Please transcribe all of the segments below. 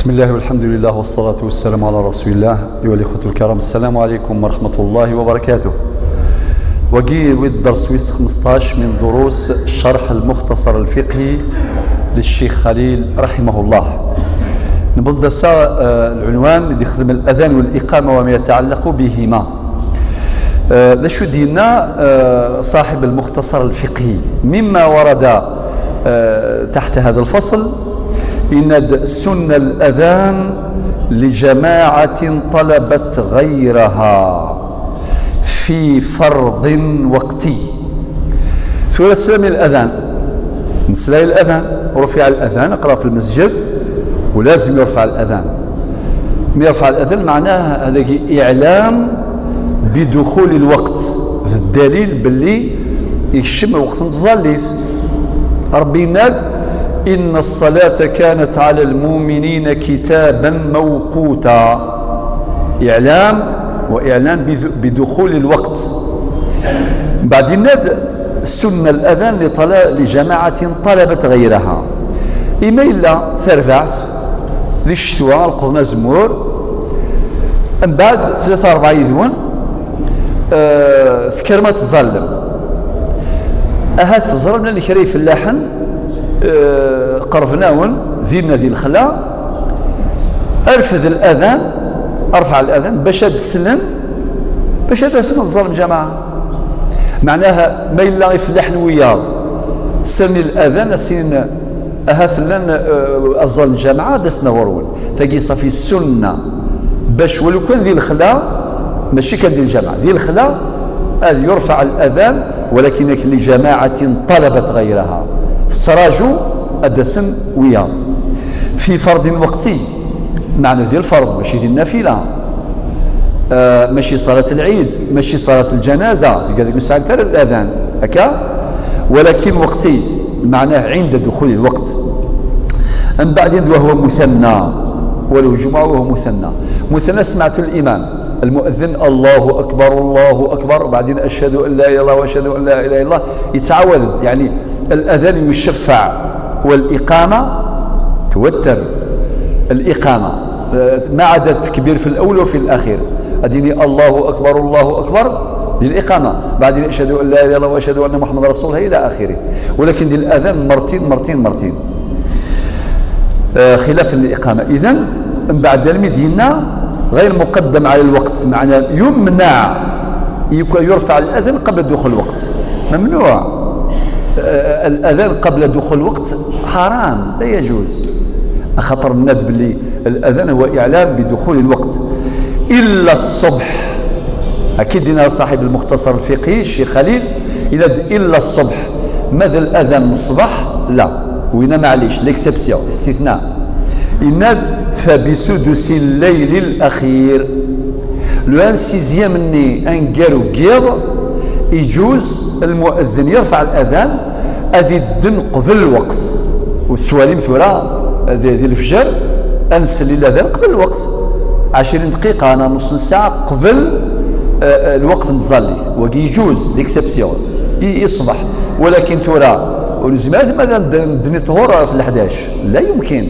بسم الله والحمد لله والصلاة والسلام على رسول الله. أيها الإخوة الكرام، السلام عليكم ورحمة الله وبركاته. وقي الدرس 15 من دروس الشرح المختصر الفقهي للشيخ خليل رحمه الله. نبدأ العنوان اللي يخدم الأذان والإقامة وما يتعلق بهما. ذا شو دينا صاحب المختصر الفقهي مما ورد تحت هذا الفصل إن سن الأذان لجماعة طلبت غيرها في فرض وقتي. ثلاثة من الأذان، نسلي الأذان ورفع الأذان، أقرأ في المسجد ولازم يرفع الأذان. يرفع الأذان معناه هذا إعلام بدخول الوقت، الدليل باللي يكشم وقت انتظاليث. ربي ناد إن الصلاة كانت على المؤمنين كتابا موقوتا، إعلام وإعلان بدخول الوقت. بعدين ناد سن الأذان لجماعة طلبت غيرها، إما إلا ثرفعث ذي الشتوى القضنا زمور من بعد 3-4 يذون في كرمات الظلم أهات الظلم اللي كري في اللحن قرفناون ذينا ذي الخلا أرفذ الأذان، أرفع الأذان باش هاد السلم باش هاد السلم الظلم جماعة. معناها ما إلا يفلح وياه سن الأذان سين أهات لنا الظلم جماعة دسنا ورول ثقي صافي السنة باش ولو كان ذي الخلا ماشي كان ذي الجماعة ذي الخلا هذا يرفع الأذان، ولكن لجماعة طلبت غيرها استراجوا أدسن وياه في فرض وقتي. معنى ذي الفرض ماشي ذي النافلة، ماشي صلاة العيد، ماشي صلاة الجنازة تلقى ساعة ترى الأذان هكا، ولكن وقتي معناه عند دخول الوقت. من بعد وهو مثنى، ولو جمعة وهو مثنى سمعت الإمام المؤذن الله أكبر الله أكبر، وبعدين أشهد أن لا إله إلا الله وأشهد أن لا إله إلا الله، يتعود يعني الأذان يشفع والإقامة توتر. الإقامة ما عدا التكبير في الأول وفي الأخير، أديني الله أكبر الله أكبر دي الإقامة، بعدين أشهد أن لا إله إلا الله وأشهد أن محمد رسول الله إلى آخره. ولكن دي الأذان مرتين خلاف الإقامة. إذن من بعد المدينة غير مقدم على الوقت، معنى يمنع يرفع الأذان قبل دخول الوقت، ممنوع. الأذان قبل دخول الوقت حرام لا يجوز، خطر الند باللي الأذان هو إعلام بدخول الوقت إلا الصبح. أكيد دينا صاحب المختصر الفقهي الشيخ خليل إلا الصبح. ماذا الأذان الصباح لا، وين معليش ليكسبسيون استثناء. إناد فبسدس الليل الأخير لو ان سيزيام مني انقارو قيض يجوز المؤذن يرفع الأذان أذي الدن قبل الوقت، والسواليم ثورة ذي الفجر أنسل الأذان قبل الوقت 20 دقيقة أنا نص ساعة قبل الوقت نصلي، وكي يجوز ليكسبسيون يصبح. ولكن ترى ولزمات ماذا ندني طهور في ال11 لا يمكن،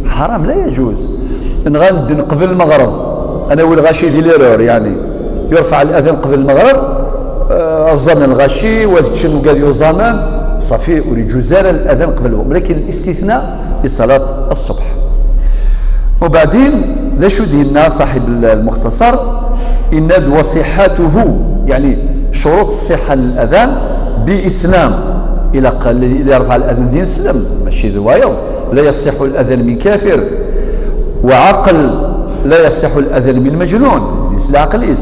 حرام لا يجوز. نغندن قبل المغرب أنا والغاشي دي ليرور، يعني يرفع الأذان قبل المغرب الظن الغاشي والتشن وقاذي الزمان صافي وريجوزال الأذان قبل الوقت، ولكن الاستثناء لصلاة الصبح. وبعدين ذا شو دينا صاحب المختصر إن وصحته، يعني شروط الصحة للأذان بإسلام. إلى قال إذا يرفع الأذان دين سلم ماشي ذوايض، لا يصح الأذان من كافر، وعقل لا يصح الأذان من مجنون يس العقل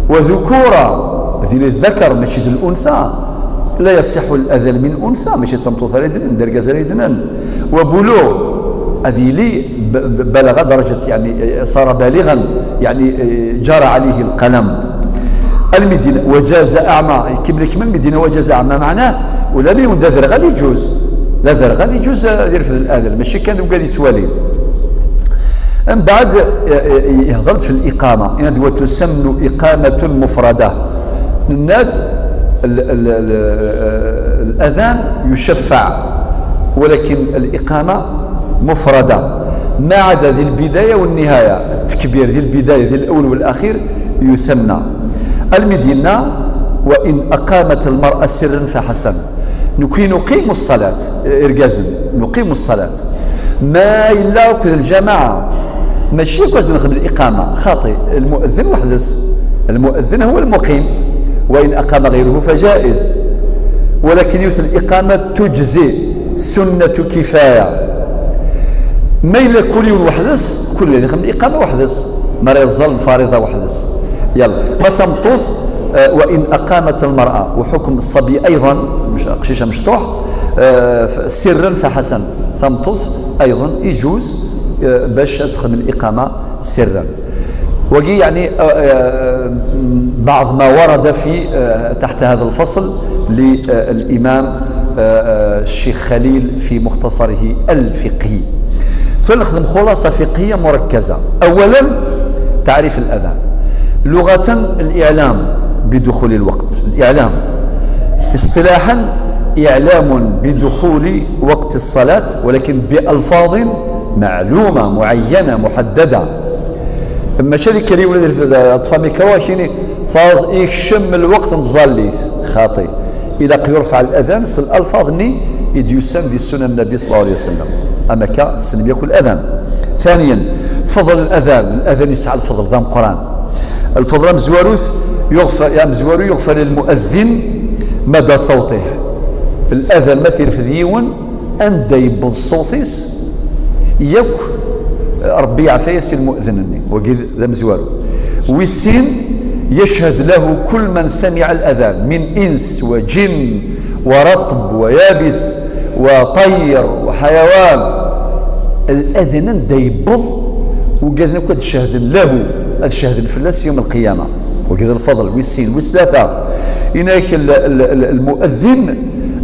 وذكورة ذي الذكر ماشي ذي الأنثى، لا يصح الأذان من أنثى ماشي تمطوث ريدن درجة ريدن، وبلوغ هذه لي بلغ درجة يعني صار بالغا يعني جرى عليه القلم. المدينة وجاز أعمى كمل المدينة وجاز أعمى معناه ولا بيون ذا ذرغل يجوز، لا ذرغل يجوز يرفض الأذان ماشي كان وقال يسوالين. من بعد يهضرت في الإقامة يعني وتسمى إقامة مفردة. الناد الأذان يشفع ولكن الإقامة مفردة. ما عدا ذي البداية والنهاية، التكبير ذي البداية ذي الأول والأخير يثنى. المدينة وإن أقامت المرأة سرا فحسن. نقيم الصلاة إرجازا، نقيم الصلاة ما إلا كذا الجماعة، ماشي كوز نخدم الإقامة خاطئ. المؤذن وحدث، المؤذن هو المقيم، وإن أقام غيره فجائز، ولكن يوث الإقامة تجزي، سنة كفاية. ما إلا كل يوم وحدث، كل يوم يخدم الإقامة وحدث، ما يظل الفارضة وحدث. يلا ما تمطوث. وإن أقامت المرأة، وحكم الصبي أيضا مش قشيشة مشطوح سرا فحسن، تمطوث أيضا يجوز باش تخدم الإقامة سرا. وقي يعني بعض ما ورد في تحت هذا الفصل للإمام الشيخ خليل في مختصره الفقهي. فنخدم خلاصة فقهية مركزة. أولا تعريف الأذان. لغة الإعلام بدخول الوقت، الإعلام. اصطلاحا إعلام بدخول وقت الصلاة، ولكن بألفاظ معلومة معينة محددة. اما شري كري ولد الأطفال مكواشيني فاز يشم الوقت نظليث خاطئ. إذا يرفع الأذان الألفاظ ني يديوسان دي سنة النبي صلى الله عليه وسلم. أما كسلم يكون الأذان. ثانيا فضل الأذان. الأذان يسعى الفضل ذا القرآن. الفضل مزواروث يغفر للمؤذن مدى صوته. الأذان مثل في ديون أن يبض صوتيس يك ربي يعفيس المؤذن وقيد ذا مزوارو. والسين يشهد له كل من سمع الأذان من إنس وجن ورطب ويابس وطير وحيوان. الأذان يبض وقال نكون شهد له الشهد الفلاس يوم القيامة وكذا الفضل. والسين والثلاثة هناك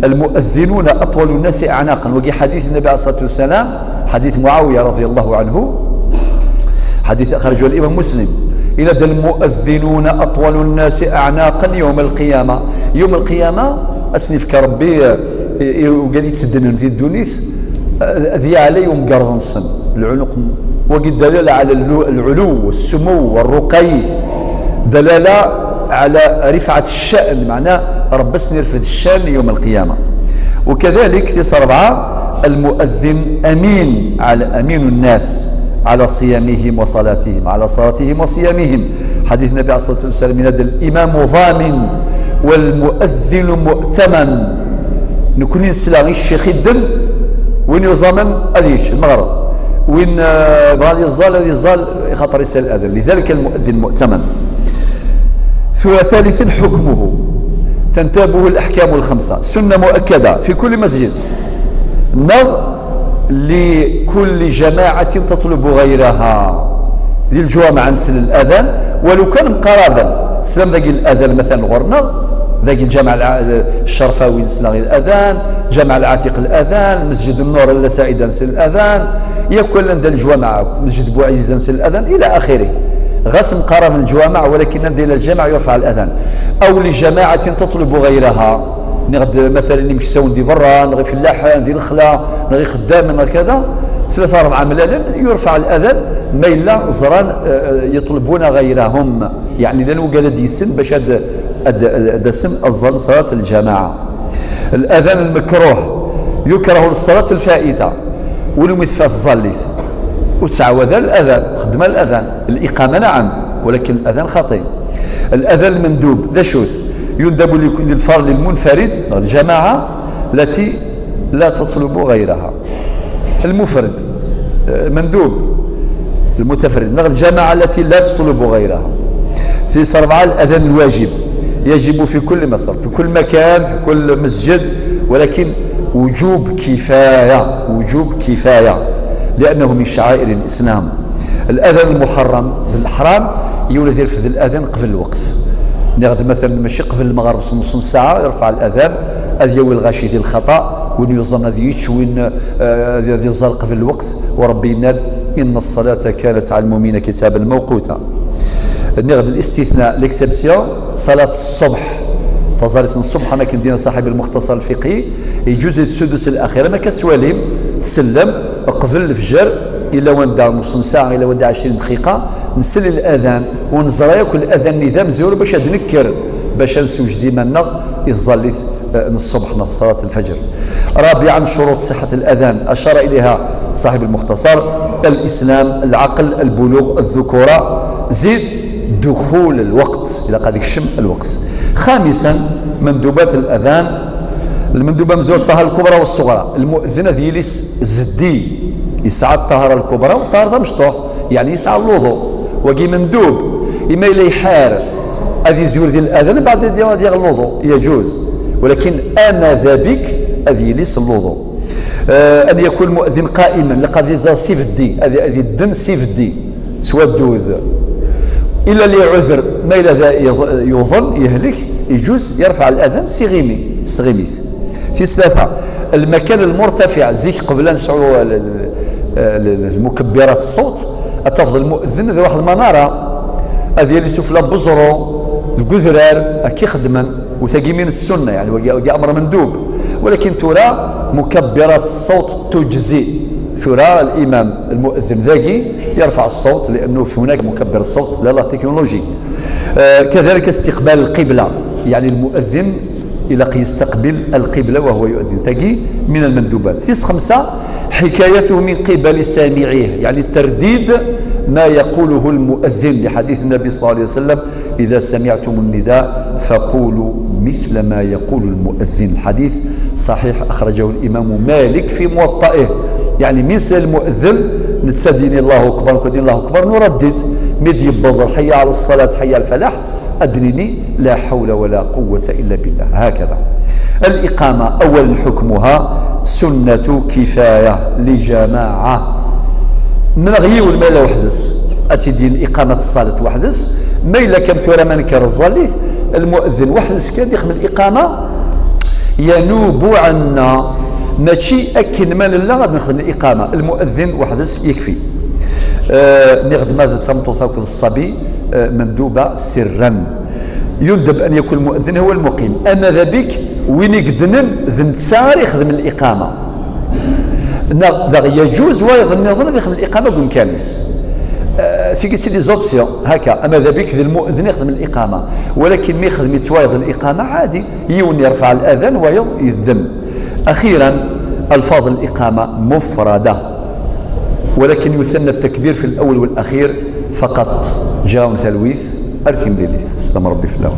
المؤذنون أطول الناس أعناقا. وقي حديث النبي عليه الصلاة والسلام، حديث معاوية رضي الله عنه، حديث أخرجه الإمام مسلم. إلى المؤذنون أطول الناس أعناقا يوم القيامة. يوم القيامة أسنف كربي وقال يتسدن في الدنيث ذي عليهم قرض الصن العنق. وقد دلالة على العلو والسمو والرقي، دلالة على رفعة الشأن، معناه رب يرفع الشأن يوم القيامة. وكذلك في 4 المؤذن أمين على أمين الناس على صيامهم وصلاتهم، على صلاتهم وصيامهم. حديث النبي عليه الصلاة والسلام من هذا الإمام ضامن والمؤذن مؤتمن. نكون نسلا الشيخ الدن وين يضمن أديش المغرب، وين غادي يظل خاطر يسال الأذان، لذلك المؤذن مؤتمن. ثالثا حكمه تنتابه الأحكام الخمسة، سنة مؤكدة في كل مسجد، نظ لكل جماعة تطلب غيرها. ذي الجوامع نسل الأذان ولو كان مقاربا سلام ذاك الأذان مثلا غرنا ذاك الجامع الشرفاوي نسل الأذان، جامع العتيق الأذان، مسجد النور اللسائد نسل الأذان، يكون عند الجوامع مسجد بوعزيز نسل الأذان إلى آخره. غسم قرار الجوامع ولكن عند الجامع يرفع الأذان. أو لجماعة تطلب غيرها، نغد مثلا نمكسون دي برا نغي في اللحن دي الخلا نغي خدام كذا 3-4 ملالا يرفع الأذان ما إلا زران يطلبون غيرهم، يعني لأنه قال ديسن باش دسم الظن صلاة الجماعة. الأذان المكروه يكره للصلاة الفائتة ولو مثفات الظليث وتعوذ الأذان خدم الأذان. الإقامة نعم ولكن الأذان خطير. الأذان المندوب ذا شوث يندب للفرد المنفرد الجماعة التي لا تطلب غيرها. المفرد مندوب المتفرد الجماعة التي لا تطلب غيرها. في 4 الأذان الواجب يجب في كل مصر في كل مكان في كل مسجد، ولكن وجوب كفاية، وجوب كفاية لأنه من شعائر الإسلام. الأذان المحرم ذي الحرام يولد يرفض الأذان قبل الوقت، نغد مثلا ماشي قبل المغرب نص ساعة يرفع الأذان هذا يوي الغاشي ديال الخطأ وين يوزن هذا يتشوين هذا يزال قبل الوقت. وربي يناد إن الصلاة كانت على المؤمنين كتابا موقوتا. نغد الاستثناء ليكسبسيون صلاة الصبح، فصلاة الصبح ما كندينا صاحب المختصر الفقهي يجوز السدس الأخيرة ما كتواليم تسلم قبل الفجر إلا وندا نص ساعة إلا وندا 20 دقيقة نسل الأذان ونزرى ياكل الأذان نظام زور باش نذكر باش نسوج ديما يظل الصبح صلاة الفجر. رابعا شروط صحة الأذان أشار إليها صاحب المختصر: الإسلام، العقل، البلوغ، الذكورة، زيد دخول الوقت إلى قد يشم الوقت. خامسا مندوبات الأذان. المندوبة مزور الطهارة الكبرى والصغرى. المؤذن ذي يليس زدي يسعى الطهارة الكبرى والطهارة مشطوح يعني يسعى الوضوء وقي مندوب إما إلى يحار أذي زور ذي الأذان بعد ديال الوضوء يجوز، ولكن ماذا بك أذي يليس الوضوء. أن يكون المؤذن قائما لقد يزال سيف الدي أذي الدن سيف الدي سوى الدوذ إلا اللي عذر ما إلى ذا يظن يهلك يجوز يرفع الأذان استغيميث. في ثلاثة المكان المرتفع زيك قبل أن نسعوا المكبرات الصوت أتفضل المؤذن ذي واحد المنارة هذه اللي سفلى بزرو الجذرار كي خدما وثقي من السنة يعني وقي أمر مندوب، ولكن ترى مكبرات الصوت تجزي. ترى الإمام المؤذن ذاقي يرفع الصوت لأنه في هناك مكبر الصوت لا تكنولوجي. كذلك استقبال القبلة يعني المؤذن إلى يستقبل القبلة وهو يؤذن ثقي من المندوبات. 5 حكايته من قبل سامعيه يعني الترديد ما يقوله المؤذن لحديث النبي صلى الله عليه وسلم: إذا سمعتم النداء فقولوا مثل ما يقول المؤذن. الحديث صحيح أخرجه الإمام مالك في موطئه. يعني مثل المؤذن نتسدين الله أكبر نكدين الله أكبر نردد مدي بضر حي على الصلاة حي على الفلاح أدرني لا حول ولا قوة إلا بالله. هكذا. الإقامة أول حكمها سنة كفاية لجماعة من غيو الميلة وحدث أتدين إقامة الصلاة وحدث ما إلا كان ثورة من كرزاليث المؤذن وحدث كان يخدم الإقامة ينوب عنا ماشي أكن من الله غادي نخدم الإقامة المؤذن وحدث يكفي. نخدم هذا تمطو ثاكل الصبي مندوبة سرا. يندب أن يكون المؤذن هو المقيم. أما ذا بك وين يقدنن ذن تسار يخدم الإقامة يجوز ويظن يخدم الإقامة بإمكانيس في قلت لي زوبسيون هكا. أما ذا بك ذي المؤذن يخدم الإقامة ولكن ما يخدم يتوايض الإقامة عادي يون يرفع الأذان ويذم. أخيرا ألفاظ الإقامة مفردة ولكن يثنى التكبير في الأول والأخير فقط. جاء ثلويث أرثم لليث. السلام ربي في الله.